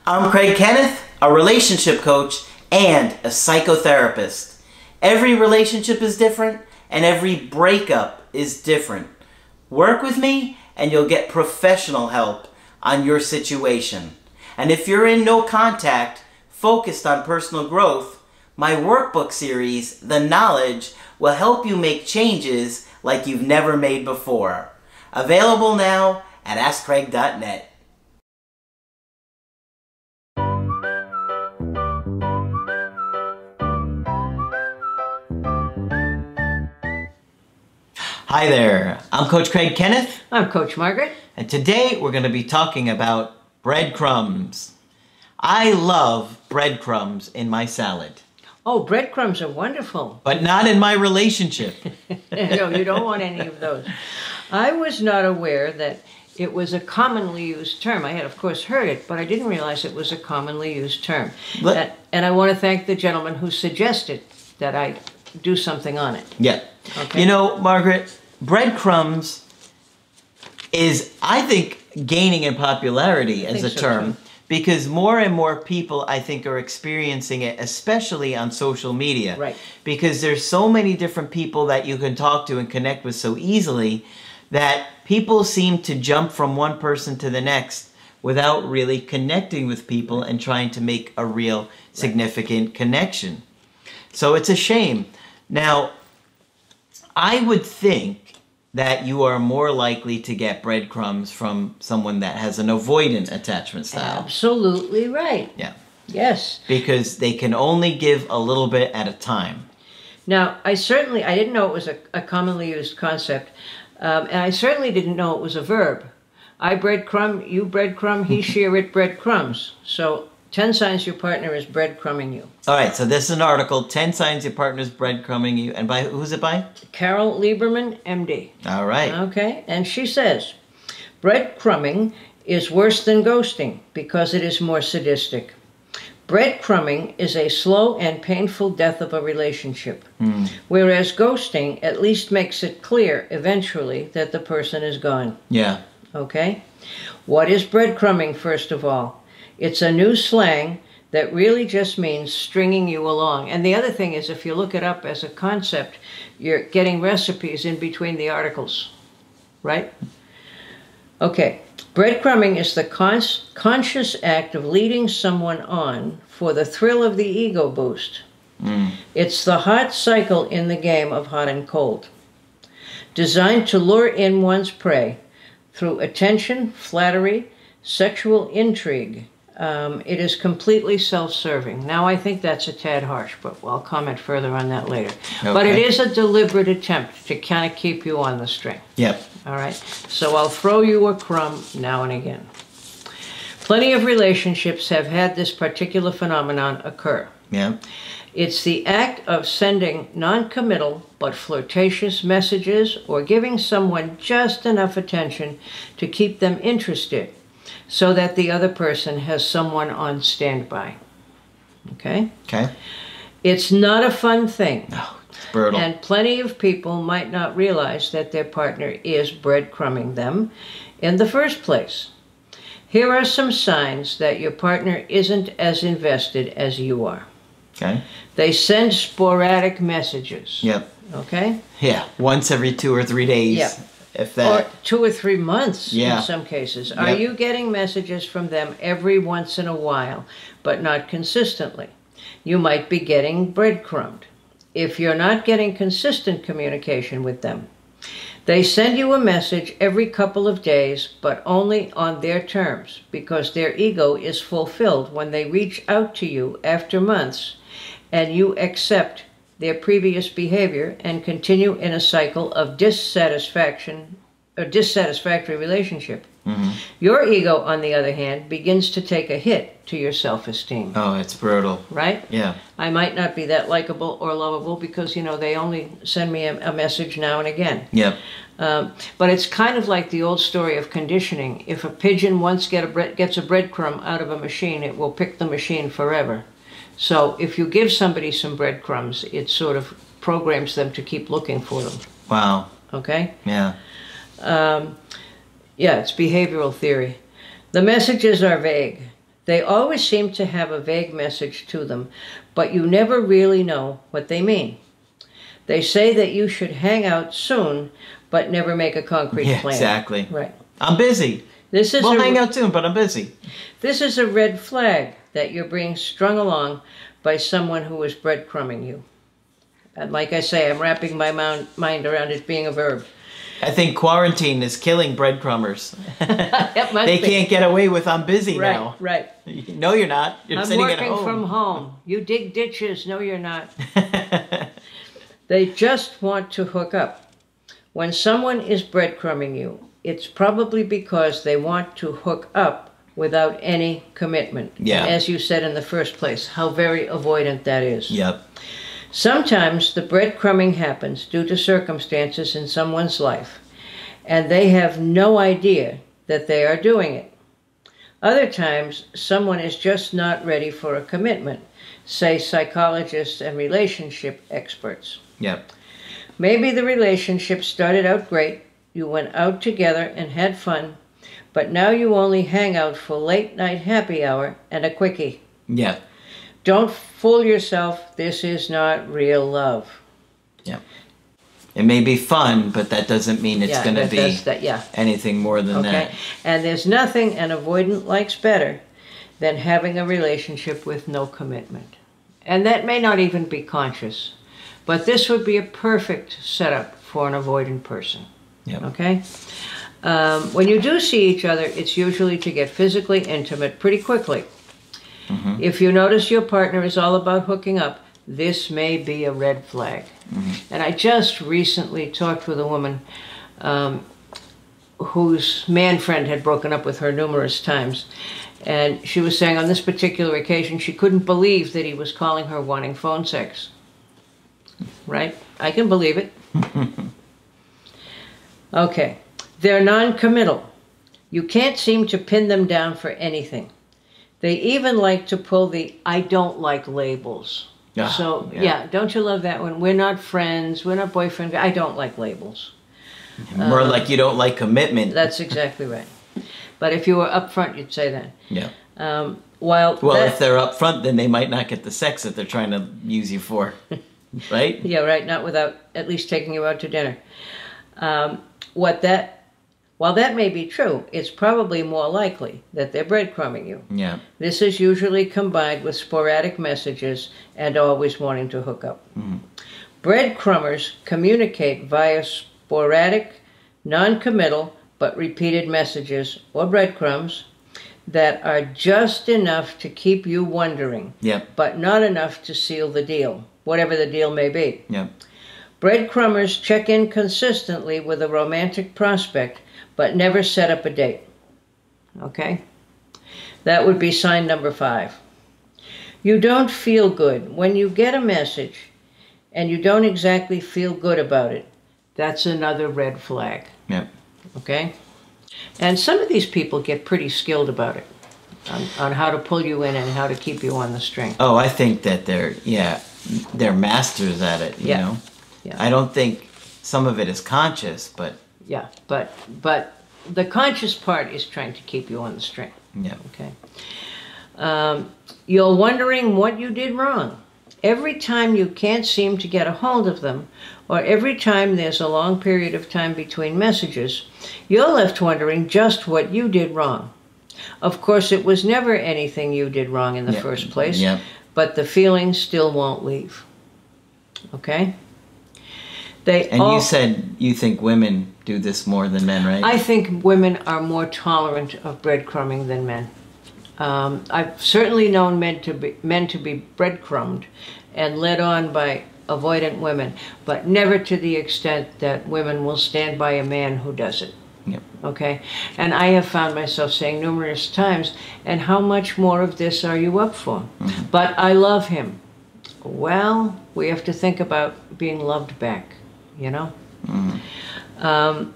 I'm Craig Kenneth, a relationship coach and a psychotherapist. Every relationship is different and every breakup is different. Work with me and you'll get professional help on your situation. And if you're in no contact, focused on personal growth, my workbook series, The Knowledge, will help you make changes like you've never made before. Available now at AskCraig.net. Hi there, I'm Coach Craig Kenneth. I'm Coach Margaret. And today we're going to be talking about breadcrumbs. I love breadcrumbs in my salad. Oh, breadcrumbs are wonderful. But not in my relationship. No, you don't want any of those. I was not aware that it was a commonly used term. I had, of course, heard it, but I didn't realize it was a commonly used term. And I want to thank the gentleman who suggested that I do something on it. Yeah. Okay. You know, Margaret, breadcrumbs is, I think, gaining in popularity as a term because more and more people, I think, are experiencing it, especially on social media. Right. Because there's so many different people that you can talk to and connect with so easily that people seem to jump from one person to the next without really connecting with people and trying to make a real significant connection. So it's a shame. Now, I would think that you are more likely to get breadcrumbs from someone that has an avoidant attachment style. Absolutely right. Yeah. Yes. Because they can only give a little bit at a time. Now, I didn't know it was a commonly used concept, and I certainly didn't know it was a verb. I breadcrumb, you breadcrumb, he, she, or it breadcrumbs. So 10 signs your partner is breadcrumbing you. All right, so this is an article, 10 signs your partner is breadcrumbing you. And by who's it by? Carol Lieberman, MD. All right. Okay, and she says, breadcrumbing is worse than ghosting because it is more sadistic. Breadcrumbing is a slow and painful death of a relationship, whereas ghosting at least makes it clear eventually that the person is gone. Yeah. Okay? What is breadcrumbing, first of all? It's a new slang that really just means stringing you along. And the other thing is, if you look it up as a concept, you're getting recipes in between the articles, right? Okay, breadcrumbing is the conscious act of leading someone on for the thrill of the ego boost. It's the hot cycle in the game of hot and cold, designed to lure in one's prey through attention, flattery, sexual intrigue. It is completely self-serving. Now, I think that's a tad harsh, but I'll comment further on that later. Okay. But it is a deliberate attempt to kind of keep you on the string. Yep. All right? So I'll throw you a crumb now and again. Plenty of relationships have had this particular phenomenon occur. Yeah. It's the act of sending non-committal but flirtatious messages or giving someone just enough attention to keep them interested, so that the other person has someone on standby. Okay? Okay. It's not a fun thing. No, it's brutal. And plenty of people might not realize that their partner is breadcrumbing them in the first place. Here are some signs that your partner isn't as invested as you are. Okay. They send sporadic messages. Yep. Okay? Yeah, once every 2 or 3 days. Yeah. If that. Or 2 or 3 months in some cases. Yep. Are you getting messages from them every once in a while, but not consistently? You might be getting breadcrumbed. If you're not getting consistent communication with them, they send you a message every couple of days, but only on their terms, because their ego is fulfilled when they reach out to you after months and you accept their previous behavior and continue in a cycle of dissatisfactory relationship. Your ego, on the other hand, begins to take a hit to your self-esteem. Oh, it's brutal. Right? Yeah. I might not be that likable or lovable because, you know, they only send me a message now and again. Yep. But it's kind of like the old story of conditioning. If a pigeon once gets a breadcrumb out of a machine, it will pick the machine forever. So if you give somebody some breadcrumbs, it sort of programs them to keep looking for them. Wow. Okay? Yeah. Yeah, it's behavioral theory. The messages are vague. They always seem to have a vague message to them, but you never really know what they mean. They say that you should hang out soon, but never make a concrete plan. Exactly. Right. I'm busy. We'll hang out soon, but I'm busy. This is a red flag that you're being strung along by someone who is breadcrumbing you. And like I say, I'm wrapping my mind around it being a verb. I think quarantine is killing breadcrumbers. They can't get away with "I'm busy" now. Right. No, you're not. You're sitting at home. I'm working from home. You dig ditches. No, you're not. They just want to hook up. When someone is breadcrumbing you, it's probably because they want to hook up without any commitment. Yeah. And as you said in the first place, how very avoidant that is. Yep. Sometimes the breadcrumbing happens due to circumstances in someone's life, and they have no idea that they are doing it. Other times, someone is just not ready for a commitment, say psychologists and relationship experts. Yep. Maybe the relationship started out great, you went out together and had fun, but now you only hang out for late night happy hour and a quickie. Yeah. Don't fool yourself, this is not real love. Yeah. It may be fun, but that doesn't mean it's going to be anything more than that. And there's nothing an avoidant likes better than having a relationship with no commitment. And that may not even be conscious, but this would be a perfect setup for an avoidant person. Yep. Okay? When you do see each other, it's usually to get physically intimate pretty quickly. Mm-hmm. If you notice your partner is all about hooking up, this may be a red flag. Mm-hmm. And I just recently talked with a woman whose man friend had broken up with her numerous times. And she was saying on this particular occasion she couldn't believe that he was calling her wanting phone sex. Right? I can believe it. Okay. They're non-committal. You can't seem to pin them down for anything. They even like to pull the "I don't like" labels. So, don't you love that one? We're not friends. We're not boyfriend. I don't like labels. More like you don't like commitment. That's exactly right. But if you were upfront, you'd say that. Yeah. If they're upfront, then they might not get the sex that they're trying to use you for. Right? Yeah, right. Not without at least taking you out to dinner. While that may be true, it's probably more likely that they're breadcrumbing you. Yeah. This is usually combined with sporadic messages and always wanting to hook up. Mm-hmm. Breadcrumbers communicate via sporadic, non-committal, but repeated messages or breadcrumbs that are just enough to keep you wondering, but not enough to seal the deal, whatever the deal may be. Yeah. Breadcrumbers check in consistently with a romantic prospect, but never set up a date. Okay? That would be sign number 5. You don't feel good. When you get a message and you don't exactly feel good about it, that's another red flag. Yeah. Okay? And some of these people get pretty skilled about it, on how to pull you in and how to keep you on the string. Oh, I think that they're masters at it, you know? Yeah. I don't think some of it is conscious, but... Yeah, but the conscious part is trying to keep you on the string. Yeah. Okay. You're wondering what you did wrong. Every time you can't seem to get a hold of them, or every time there's a long period of time between messages, you're left wondering just what you did wrong. Of course, it was never anything you did wrong in the first place, but the feeling still won't leave. Okay? You said you think women do this more than men, right? I think women are more tolerant of breadcrumbing than men. I've certainly known men to be breadcrumbed and led on by avoidant women, but never to the extent that women will stand by a man who does it. Yep. Okay? And I have found myself saying numerous times, and how much more of this are you up for? Mm-hmm. But I love him. Well, we have to think about being loved back, you know? Mm-hmm.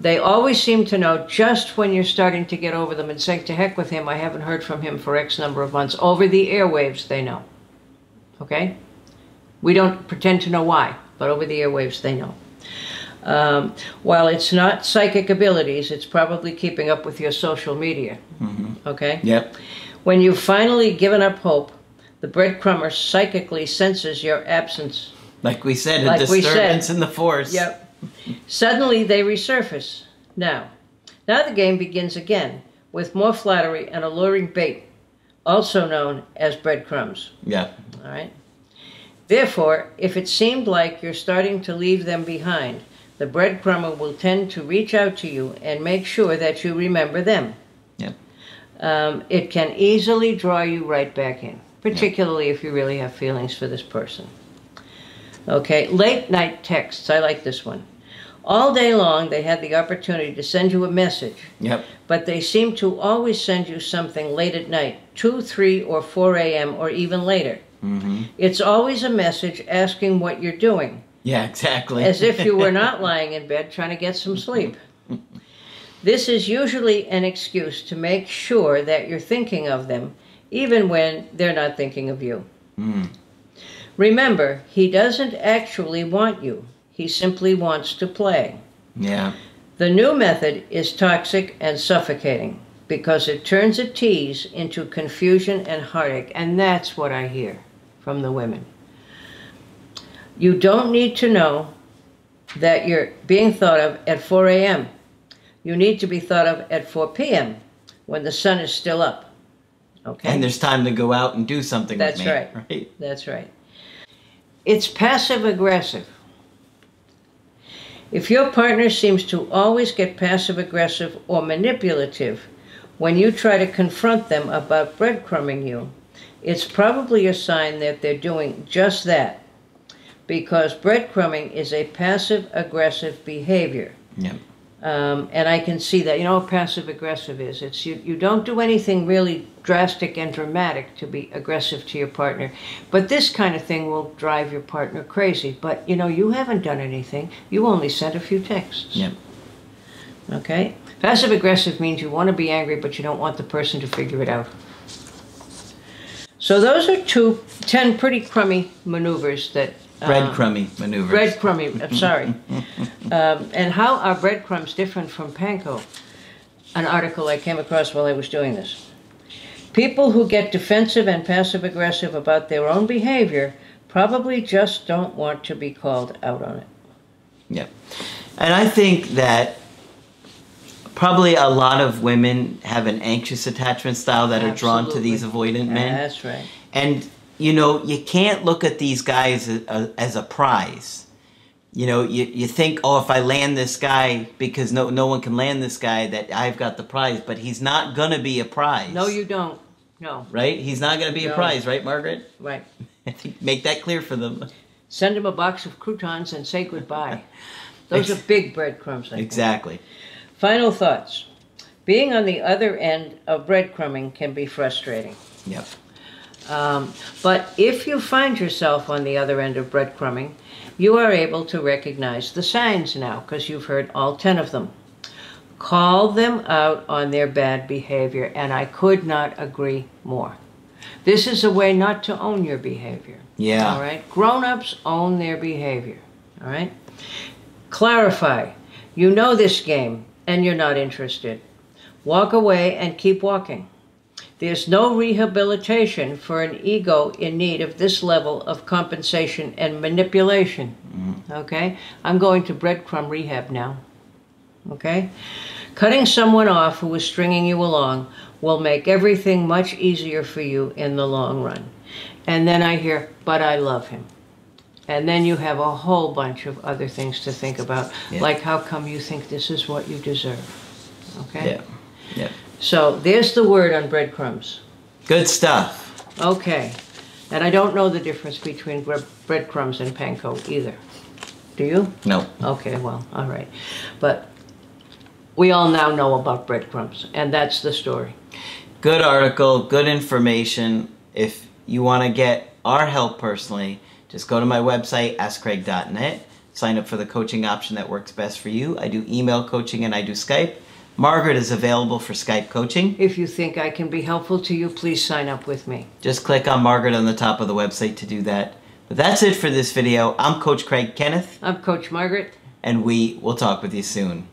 They always seem to know just when you're starting to get over them and saying, to heck with him, I haven't heard from him for X number of months. Over the airwaves, they know. Okay? We don't pretend to know why, but over the airwaves, they know. While it's not psychic abilities, it's probably keeping up with your social media. Mm-hmm. Okay? Yep. When you've finally given up hope, the breadcrumber psychically senses your absence. Like we said, a disturbance in the force. Yep. Suddenly they resurface. Now the game begins again with more flattery and alluring bait, also known as breadcrumbs. Yeah. All right. Therefore, if it seemed like you're starting to leave them behind, the breadcrumber will tend to reach out to you and make sure that you remember them. Yep. It can easily draw you right back in, particularly if you really have feelings for this person. Okay, late night texts. I like this one. All day long, they had the opportunity to send you a message. Yep. But they seem to always send you something late at night, 2, 3, or 4 a.m., or even later. Mm-hmm. It's always a message asking what you're doing. Yeah, exactly. As if you were not lying in bed trying to get some sleep. This is usually an excuse to make sure that you're thinking of them, even when they're not thinking of you. Mm. Remember, he doesn't actually want you. He simply wants to play. Yeah. The new method is toxic and suffocating because it turns a tease into confusion and heartache, and that's what I hear from the women. You don't need to know that you're being thought of at 4 a.m. You need to be thought of at 4 p.m. when the sun is still up. Okay? And there's time to go out and do something That's with me. Right. That's right. It's passive-aggressive. If your partner seems to always get passive-aggressive or manipulative when you try to confront them about breadcrumbing you, it's probably a sign that they're doing just that, because breadcrumbing is a passive-aggressive behavior. Yep. And I can see that. You know what passive-aggressive is? It's you don't do anything really drastic and dramatic to be aggressive to your partner. But this kind of thing will drive your partner crazy. But, you know, you haven't done anything. You only sent a few texts. Yep. Okay? Passive-aggressive means you want to be angry, but you don't want the person to figure it out. So those are 10 pretty crummy maneuvers that... breadcrummy maneuvers. Breadcrummy, I'm sorry. And how are breadcrumbs different from panko? An article I came across while I was doing this. People who get defensive and passive-aggressive about their own behavior probably just don't want to be called out on it. Yep. And I think that probably a lot of women have an anxious attachment style that are drawn to these avoidant men. That's right. And, you know, you can't look at these guys as a prize. You know, you think, oh, if I land this guy, because no one can land this guy, that I've got the prize. But he's not going to be a prize. No, you don't. No. Right? He's not going to be a prize, right, Margaret? Right. I think make that clear for them. Send him a box of croutons and say goodbye. Those are big breadcrumbs, I think. Exactly. Final thoughts. Being on the other end of breadcrumbing can be frustrating. Yep. But if you find yourself on the other end of breadcrumbing, you are able to recognize the signs now because you've heard all 10 of them. Call them out on their bad behavior, and I could not agree more. This is a way not to own your behavior. Yeah. All right? Grown-ups own their behavior. All right? Clarify. You know this game, and you're not interested. Walk away and keep walking. There's no rehabilitation for an ego in need of this level of compensation and manipulation. Mm-hmm. Okay? I'm going to breadcrumb rehab now. Okay? Cutting someone off who is stringing you along will make everything much easier for you in the long run. And then I hear, but I love him. And then you have a whole bunch of other things to think about, like how come you think this is what you deserve. Okay? Yeah. Yeah. So there's the word on breadcrumbs. Good stuff. Okay. And I don't know the difference between breadcrumbs and panko either. Do you? No. Okay, well, all right. But we all now know about breadcrumbs, and that's the story. Good article, good information. If you want to get our help personally, just go to my website, askcraig.net. Sign up for the coaching option that works best for you. I do email coaching and I do Skype. Margaret is available for Skype coaching. If you think I can be helpful to you, please sign up with me. Just click on Margaret on the top of the website to do that. But that's it for this video. I'm Coach Craig Kenneth. I'm Coach Margaret. And we will talk with you soon.